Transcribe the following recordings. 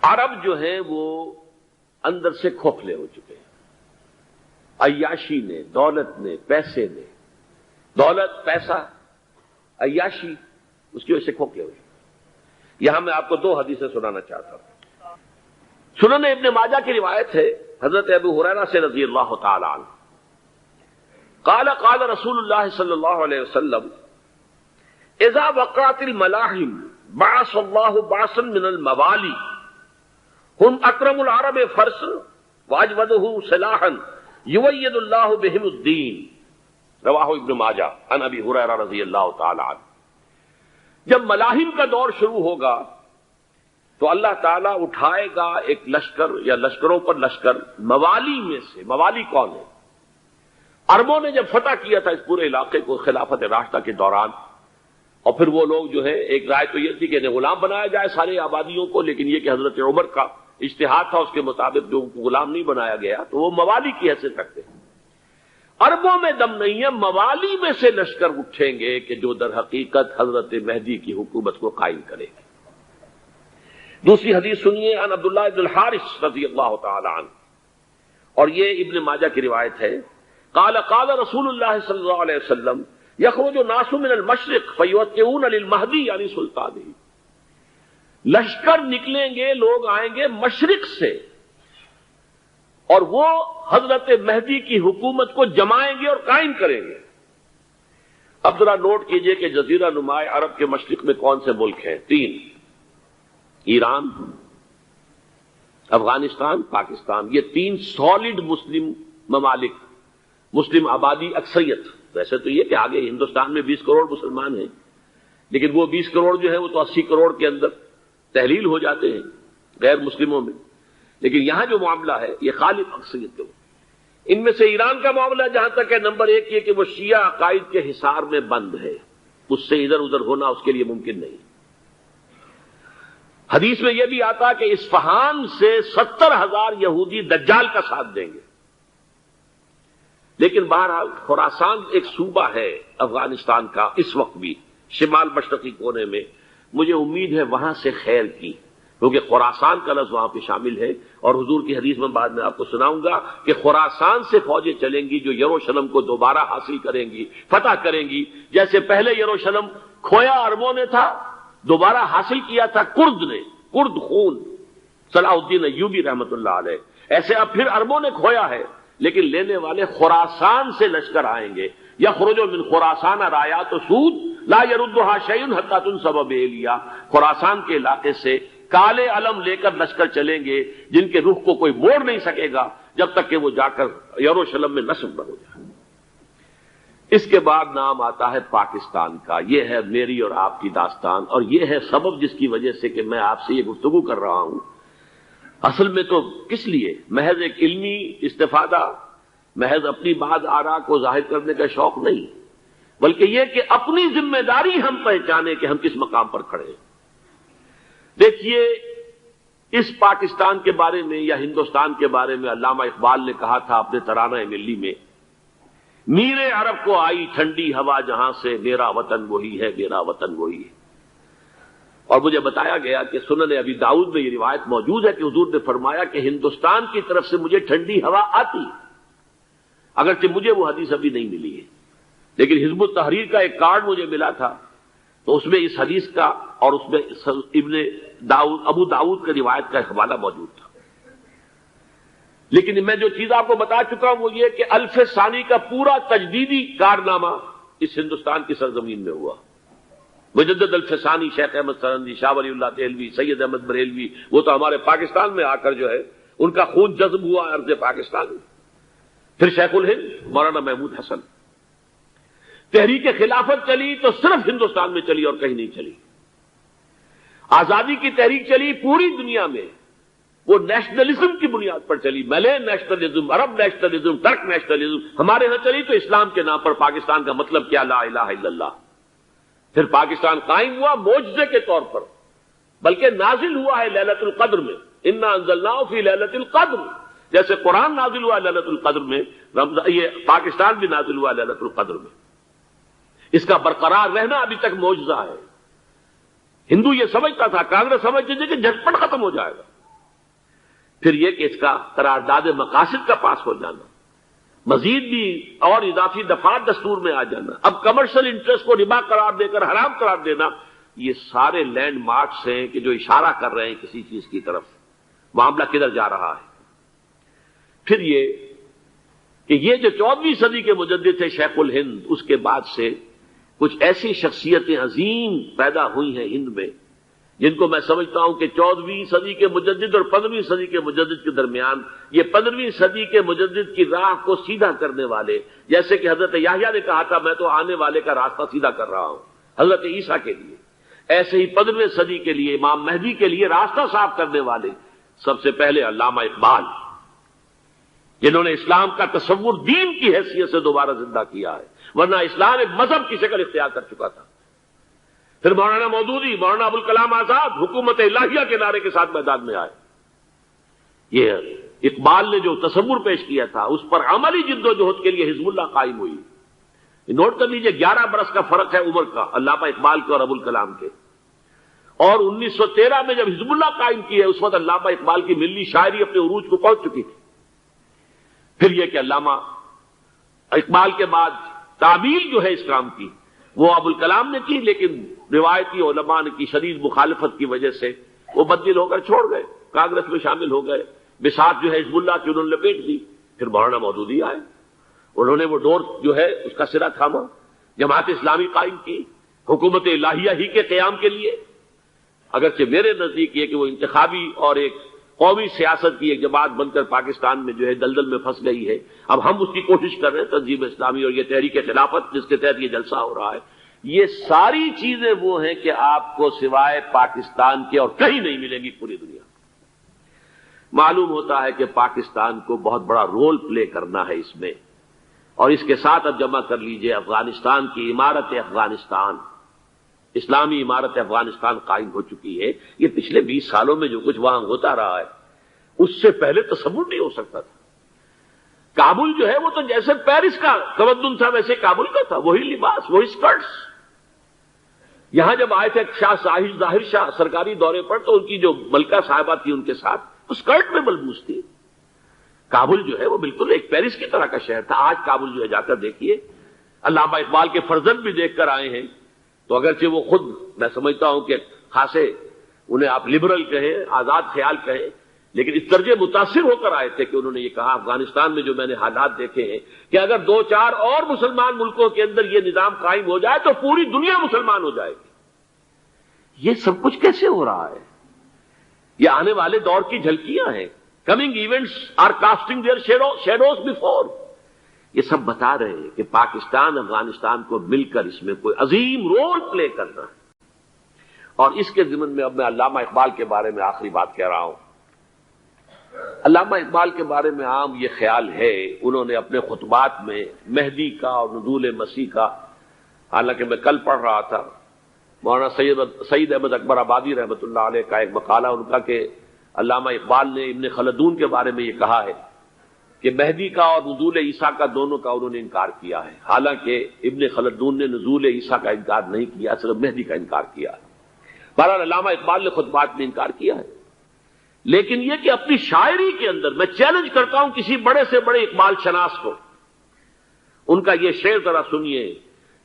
عرب جو ہیں وہ اندر سے کھوکھلے ہو چکے ہیں، عیاشی نے، دولت نے، پیسے نے، دولت، پیسہ، عیاشی، اس کی وجہ سے کھوکھلے ہو چکے۔ یہاں میں آپ کو دو حدیثیں سنانا چاہتا ہوں۔ سنن ابن ماجہ کی روایت ہے حضرت ابو ہریرہ سے رضی اللہ تعالی عنہ، قال قال رسول اللہ صلی اللہ علیہ وسلم اذا وقعت الملاحم بعث اللہ بعثا من الموالی هم اکرم العرب فرسا واجودہ سلاحا یوید اللہ بہم الدین، رواہ ابن ماجہ عن ابی ہریرہ رضی اللہ تعالی عنہ۔ جب ملاحم کا دور شروع ہوگا تو اللہ تعالیٰ اٹھائے گا ایک لشکر یا لشکروں پر لشکر موالی میں سے۔ موالی کون ہے؟ عربوں نے جب فتح کیا تھا اس پورے علاقے کو خلافت راشدہ کے دوران، اور پھر وہ لوگ جو ہے، ایک رائے تو یہ تھی کہ انہیں غلام بنایا جائے سارے آبادیوں کو، لیکن یہ کہ حضرت عمر کا اجتہاد تھا، اس کے مطابق جو غلام نہیں بنایا گیا تو وہ موالی کی حیثیت رکھتے ہیں۔ عربوں میں دم نہیں ہے، موالی میں سے لشکر اٹھیں گے کہ جو در حقیقت حضرت مہدی کی حکومت کو قائم کرے گے۔ دوسری حدیث سنیے عن عبداللہ بن الحارث رضی اللہ تعالی عنہ، اور یہ ابن ماجہ کی روایت ہے، قال قال رسول اللہ صلی اللہ علیہ وسلم یخرج الناس من المشرق فیوقعون للمہدی یعنی سلطانہ، لشکر نکلیں گے، لوگ آئیں گے مشرق سے اور وہ حضرت مہدی کی حکومت کو جمائیں گے اور قائم کریں گے۔ اب ذرا نوٹ کیجئے کہ جزیرہ نما عرب کے مشرق میں کون سے ملک ہیں؟ تین، ایران، افغانستان، پاکستان، یہ تین سالڈ مسلم ممالک، مسلم آبادی اکثریت۔ ویسے تو یہ کہ آگے ہندوستان میں 20 کروڑ مسلمان ہیں، لیکن وہ 20 کروڑ جو ہے وہ تو 80 کروڑ کے اندر تحلیل ہو جاتے ہیں غیر مسلموں میں، لیکن یہاں جو معاملہ ہے یہ خالص اکثریت کا۔ ان میں سے ایران کا معاملہ جہاں تک ہے، نمبر ایک یہ کہ وہ شیعہ عقائد کے حصار میں بند ہے، اس سے ادھر ادھر ہونا اس کے لیے ممکن نہیں۔ حدیث میں یہ بھی آتا کہ اصفہان سے 70,000 یہودی دجال کا ساتھ دیں گے، لیکن بہرحال خراسان ایک صوبہ ہے افغانستان کا اس وقت بھی شمال مشرقی کونے میں، مجھے امید ہے وہاں سے خیر کی، کیونکہ خراسان کا لفظ وہاں پہ شامل ہے، اور حضور کی حدیث میں بعد میں آپ کو سناؤں گا کہ خراسان سے فوجیں چلیں گی جو یروشلم کو دوبارہ حاصل کریں گی، فتح کریں گی، جیسے پہلے یروشلم کھویا عربوں نے تھا، دوبارہ حاصل کیا تھا کرد نے، کرد خون صلاح الدین ایوبی رحمت اللہ علیہ، ایسے اب پھر عربوں نے کھویا ہے، لیکن لینے والے خراسان سے لشکر آئیں گے۔ یخرج من خراسان رایات سود لا یردھا شیء حتی تنصب بإیلیا، خراسان کے علاقے سے کالے علم لے کر لشکر چلیں گے جن کے رخ کو کوئی موڑ نہیں سکے گا جب تک کہ وہ جا کر یروشلم میں نصب نہ ہو جائے۔ اس کے بعد نام آتا ہے پاکستان کا۔ یہ ہے میری اور آپ کی داستان، اور یہ ہے سبب جس کی وجہ سے کہ میں آپ سے یہ گفتگو کر رہا ہوں۔ اصل میں تو کس لیے؟ محض ایک علمی استفادہ، محض اپنی بات آراء کو ظاہر کرنے کا شوق نہیں، بلکہ یہ کہ اپنی ذمہ داری ہم پہچانے کہ ہم کس مقام پر کھڑے ہیں۔ دیکھیے، اس پاکستان کے بارے میں یا ہندوستان کے بارے میں علامہ اقبال نے کہا تھا اپنے ترانہ ملی میں، میر عرب کو آئی ٹھنڈی ہوا جہاں سے، میرا وطن وہی ہے، میرا وطن وہی ہے۔ اور مجھے بتایا گیا کہ سنن ابی داؤد میں یہ روایت موجود ہے کہ حضور نے فرمایا کہ ہندوستان کی طرف سے مجھے ٹھنڈی ہوا آتی، اگرچہ مجھے وہ حدیث ابھی نہیں ملی ہے، لیکن حزب التحریر کا ایک کارڈ مجھے ملا تھا، تو اس میں اس حدیث کا اور اس میں ابو داؤد کا روایت کا حوالہ موجود تھا۔ لیکن میں جو چیز آپ کو بتا چکا ہوں وہ یہ کہ الف ثانی کا پورا تجدیدی کارنامہ اس ہندوستان کی سرزمین میں ہوا۔ مجدد الف ثانی شیخ احمد سرندی، شاہ ولی اللہ دہلوی، سید احمد بریلوی، وہ تو ہمارے پاکستان میں آ کر جو ہے ان کا خون جذب ہوا ارض پاکستان میں۔ پھر شیخ الہند مولانا محمود حسن۔ تحریک خلافت چلی تو صرف ہندوستان میں چلی اور کہیں نہیں چلی۔ آزادی کی تحریک چلی پوری دنیا میں، وہ نیشنلزم کی بنیاد پر چلی، ملے نیشنلزم، عرب نیشنلزم، ترک نیشنلزم۔ ہمارے ہاں چلی تو اسلام کے نام پر پاکستان کا مطلب کیا؟ لا الہ الا اللہ۔ پھر پاکستان قائم ہوا معجزے کے طور پر، بلکہ نازل ہوا ہے لیلۃ القدر میں، انا انزلناہ فی لیلۃ القدر، جیسے قرآن نازل ہوا لیلۃ القدر میں، یہ پاکستان بھی نازل ہوا لیلۃ القدر میں۔ اس کا برقرار رہنا ابھی تک معجزہ ہے۔ ہندو یہ سمجھتا تھا، کانگریس سمجھتی تھی کہ جھٹپٹ ختم ہو جائے گا، پھر یہ کہ اس کا قرارداد مقاصد کا پاس ہو جانا، مزید بھی اور اضافی دفعات دستور میں آ جانا، اب کمرشل انٹرسٹ کو ربا قرار دے کر حرام قرار دینا، یہ سارے لینڈ مارکس ہیں کہ جو اشارہ کر رہے ہیں کسی چیز کی طرف، معاملہ کدھر جا رہا ہے۔ پھر یہ کہ یہ جو 14ویں صدی کے مجدد تھے شیخ الہند، اس کے بعد سے کچھ ایسی شخصیتیں عظیم پیدا ہوئی ہیں ہند میں، جن کو میں سمجھتا ہوں کہ 14ویں صدی کے مجدد اور 15ویں صدی کے مجدد کے درمیان یہ 15ویں صدی کے مجدد کی راہ کو سیدھا کرنے والے، جیسے کہ حضرت یحییٰ نے کہا تھا میں تو آنے والے کا راستہ سیدھا کر رہا ہوں حضرت عیسیٰ کے لیے، ایسے ہی 15ویں صدی کے لیے امام مہدی کے لیے راستہ صاف کرنے والے سب سے پہلے علامہ اقبال، جنہوں نے اسلام کا تصور دین کی حیثیت سے دوبارہ زندہ کیا ہے، ورنہ اسلام ایک مذہب کی شکل اختیار کر چکا تھا۔ پھر مولانا مودودی، مولانا ابوالکلام آزاد حکومت الہیہ کے نعرے کے ساتھ میدان میں آئے۔ یہ اقبال نے جو تصور پیش کیا تھا اس پر عملی جد و جہد کے لیے حزب اللہ قائم ہوئی۔ نوٹ کر لیجئے 11 برس کا فرق ہے عمر کا علامہ اقبال کے اور ابوالکلام کے، اور 1913 میں جب حزب اللہ قائم کی ہے اس وقت علامہ اقبال کی ملی شاعری اپنے عروج کو پہنچ چکی تھی۔ پھر یہ کہ علامہ اقبال کے بعد تعبیل جو ہے اس کام کی وہ ابوالکلام نے کی، لیکن روایتی علماء کی شدید مخالفت کی وجہ سے وہ بددل ہو کر چھوڑ گئے، کانگریس میں شامل ہو گئے، بساط جو ہے حزب اللہ کی انہوں نے لپیٹ دی۔ پھر مولانا مودودی آئے، انہوں نے وہ ڈور جو ہے اس کا سرا تھاما، جماعت اسلامی قائم کی حکومت الہیہ ہی کے قیام کے لیے، اگرچہ میرے نزدیک یہ کہ وہ انتخابی اور ایک قومی سیاست کی ایک جماعت بن کر پاکستان میں جو ہے دلدل میں پھنس گئی ہے۔ اب ہم اس کی کوشش کر رہے ہیں، تنظیم اسلامی اور یہ تحریک خلافت جس کے تحت یہ جلسہ ہو رہا ہے، یہ ساری چیزیں وہ ہیں کہ آپ کو سوائے پاکستان کے اور کہیں نہیں ملیں گی پوری دنیا۔ معلوم ہوتا ہے کہ پاکستان کو بہت بڑا رول پلے کرنا ہے اس میں، اور اس کے ساتھ اب جمع کر لیجئے افغانستان کی عمارت افغانستان، اسلامی عمارت افغانستان قائم ہو چکی ہے۔ یہ پچھلے 20 سالوں میں جو کچھ وہاں ہوتا رہا ہے اس سے پہلے تصور نہیں ہو سکتا تھا۔ کابل جو ہے وہ تو جیسے پیرس کا تمدن تھا ویسے کابل کا تھا، وہی لباس، وہی سکرٹس۔ یہاں جب آئے تھے شاہ ظاہر شاہ سرکاری دورے پر تو ان کی جو ملکہ صاحبہ تھی ان کے ساتھ وہ سکرٹ میں ملبوس تھی۔ کابل جو ہے وہ بالکل ایک پیرس کی طرح کا شہر تھا۔ آج کابل جو ہے جا کر دیکھیے، علامہ اقبال کے فرزند بھی دیکھ کر آئے ہیں، تو اگرچہ وہ خود میں سمجھتا ہوں کہ خاصے انہیں آپ لبرل کہیں، آزاد خیال کہیں، لیکن اس درجے متاثر ہو کر آئے تھے کہ انہوں نے یہ کہا افغانستان میں جو میں نے حالات دیکھے ہیں کہ اگر 2-4 اور مسلمان ملکوں کے اندر یہ نظام قائم ہو جائے تو پوری دنیا مسلمان ہو جائے گی۔ یہ سب کچھ کیسے ہو رہا ہے؟ یہ آنے والے دور کی جھلکیاں ہیں۔ Coming events are casting their shadows before. یہ سب بتا رہے ہیں کہ پاکستان افغانستان کو مل کر اس میں کوئی عظیم رول پلے کرنا ہے۔ اور اس کے ضمن میں اب میں علامہ اقبال کے بارے میں آخری بات کہہ رہا ہوں۔ علامہ اقبال کے بارے میں عام یہ خیال ہے، انہوں نے اپنے خطبات میں مہدی کا اور نزول مسیح کا، حالانکہ میں کل پڑھ رہا تھا مولانا سعید احمد اکبر آبادی رحمۃ اللہ علیہ کا ایک مقالہ ان کا کہ علامہ اقبال نے ابن خلدون کے بارے میں یہ کہا ہے کہ مہدی کا اور نزول عیسیٰ کا دونوں کا انہوں نے انکار کیا ہے، حالانکہ ابن خلدون نے نزول عیسیٰ کا انکار نہیں کیا، صرف مہدی کا انکار کیا ہے۔ بہرحال علامہ اقبال نے خطبات میں انکار کیا ہے، لیکن یہ کہ اپنی شاعری کے اندر میں چیلنج کرتا ہوں کسی بڑے سے بڑے اقبال شناس کو، ان کا یہ شعر ذرا سنیے: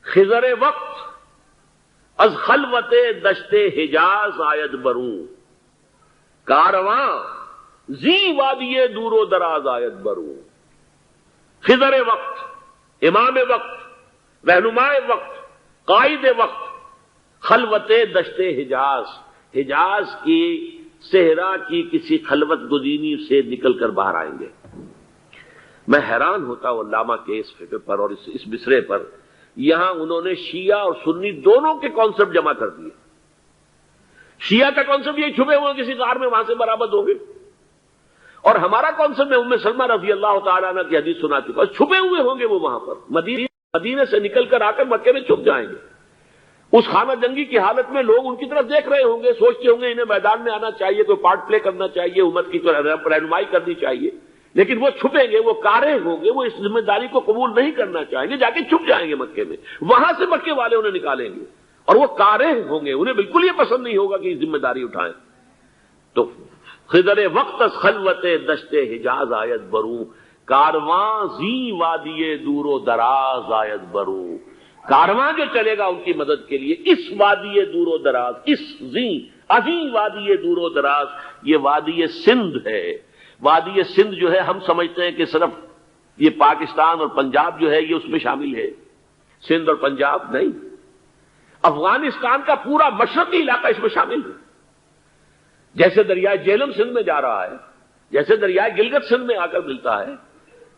خضر وقت از خلوت دشت حجاز آید بروں، کارواں زی وادی دور و دراز آید بروں۔ خضر وقت، امام وقت، رہنماء وقت، قائد وقت، خلوت دشت حجاز، حجاز کی صحرا کی کسی خلوت گزینی سے نکل کر باہر آئیں گے۔ میں حیران ہوتا ہوں علامہ کے اس فکر پر اور اس مصرے پر۔ یہاں انہوں نے شیعہ اور سنی دونوں کے کانسیپٹ جمع کر دیے۔ شیعہ کا کانسیپٹ یہ چھپے ہوئے کسی غار میں وہاں سے برآمد ہوں گے، اور ہمارا کانسیپٹ میں ام سلمہ رضی اللہ تعالیٰ عنہ کی حدیث سنا چکا، چھپے ہوئے ہوں گے وہ وہاں پر، مدینے سے نکل کر آ کر مکے میں چھپ جائیں گے۔ اس خانہ جنگی کی حالت میں لوگ ان کی طرف دیکھ رہے ہوں گے، سوچتے ہوں گے انہیں میدان میں آنا چاہیے، کوئی پارٹ پلے کرنا چاہیے، امت کی رہنمائی کرنی چاہیے، لیکن وہ چھپیں گے، وہ کارے ہوں گے، وہ اس ذمہ داری کو قبول نہیں کرنا چاہیں گے، جا کے چھپ جائیں گے مکے میں، وہاں سے مکے والے انہیں نکالیں گے، اور وہ کارے ہوں گے، انہیں بالکل یہ پسند نہیں ہوگا کہ یہ ذمہ داری اٹھائیں۔ تو خضر وقت از خلوت دشت حجاز آیت بروں، کارواں زی وادی دور و دراز آیت بروں، کارواں جو چلے گا ان کی مدد کے لیے اس وادی دور و دراز، اس زی عظیم وادی دور و دراز، یہ وادی سندھ ہے۔ وادی سندھ جو ہے ہم سمجھتے ہیں کہ صرف یہ پاکستان اور پنجاب جو ہے یہ اس میں شامل ہے، سندھ اور پنجاب نہیں، افغانستان کا پورا مشرقی علاقہ اس میں شامل ہے۔ جیسے دریائے جہلم سندھ میں جا رہا ہے، جیسے دریائے گلگت سندھ میں آ کر ملتا ہے،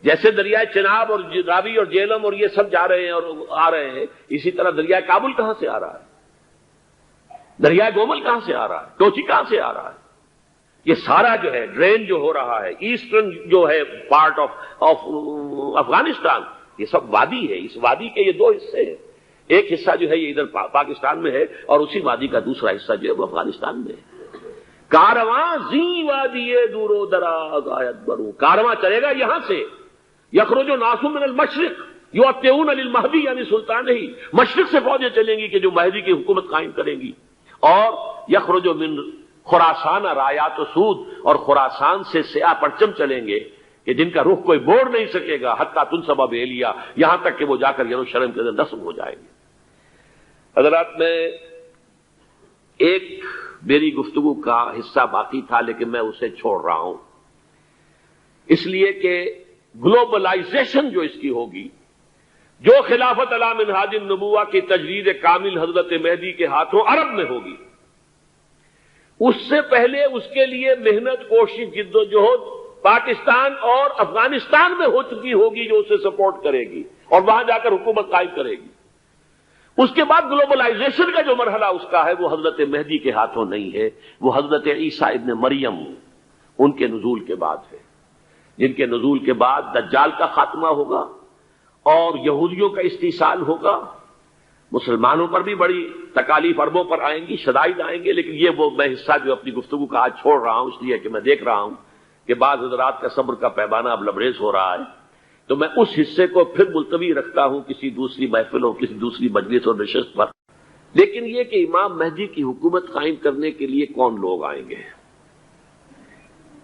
جیسے دریائے چناب اور راوی اور جہلم اور یہ سب جا رہے ہیں اور آ رہے ہیں، اسی طرح دریائے کابل کہاں سے آ رہا ہے، دریائے گومل کہاں سے آ رہا ہے، ٹوچی کہاں سے آ رہا ہے، یہ سارا جو ہے ڈرین جو ہو رہا ہے، ایسٹرن جو ہے پارٹ آف افغانستان، یہ سب وادی ہے۔ اس وادی کے یہ دو حصے ہیں، ایک حصہ جو ہے یہ ادھر پاکستان میں ہے اور اسی وادی کا دوسرا حصہ جو ہے وہ افغانستان میں ہے۔ کارواں زی وادی دور و دراز آیت بروں، کارواں چلے گا یہاں سے، یخرج ناس من المشرق یؤتون للمہدی یعنی سلطان ہی، مشرق سے فوجیں چلیں گی کہ جو مہدی کی حکومت قائم کریں گی، اور یخرج من خراسان رایات و سود، اور خراسان سے سیاہ پرچم چلیں گے کہ جن کا رخ کوئی موڑ نہیں سکے گا، حتیٰ تنصب بیلیا، یہاں تک کہ وہ جا کر یروشلم کے اندر نصب ہو جائیں گے۔ حضرات، میں ایک میری گفتگو کا حصہ باقی تھا لیکن میں اسے چھوڑ رہا ہوں، اس لیے کہ گلوبلائزیشن جو اس کی ہوگی، جو خلافت علی منہاج النبوہ کی تجدید کامل حضرت مہدی کے ہاتھوں عرب میں ہوگی، اس سے پہلے اس کے لیے محنت، کوشش، جد و جہد پاکستان اور افغانستان میں ہو چکی ہوگی جو اسے سپورٹ کرے گی اور وہاں جا کر حکومت قائم کرے گی۔ اس کے بعد گلوبلائزیشن کا جو مرحلہ اس کا ہے وہ حضرت مہدی کے ہاتھوں نہیں ہے، وہ حضرت عیسیٰ ابن مریم ان کے نزول کے بعد ہے، جن کے نزول کے بعد دجال کا خاتمہ ہوگا اور یہودیوں کا استحصال ہوگا، مسلمانوں پر بھی بڑی تکالیف اربوں پر آئیں گی، شدائد آئیں گے، لیکن یہ وہ میں حصہ جو اپنی گفتگو کا آج چھوڑ رہا ہوں اس لیے کہ میں دیکھ رہا ہوں کہ بعض حضرات کا صبر کا پیمانہ اب لبریز ہو رہا ہے، تو میں اس حصے کو پھر ملتوی رکھتا ہوں کسی دوسری محفل اور کسی دوسری مجلس اور نشست پر۔ لیکن یہ کہ امام مہدی کی حکومت قائم کرنے کے لیے کون لوگ آئیں گے؟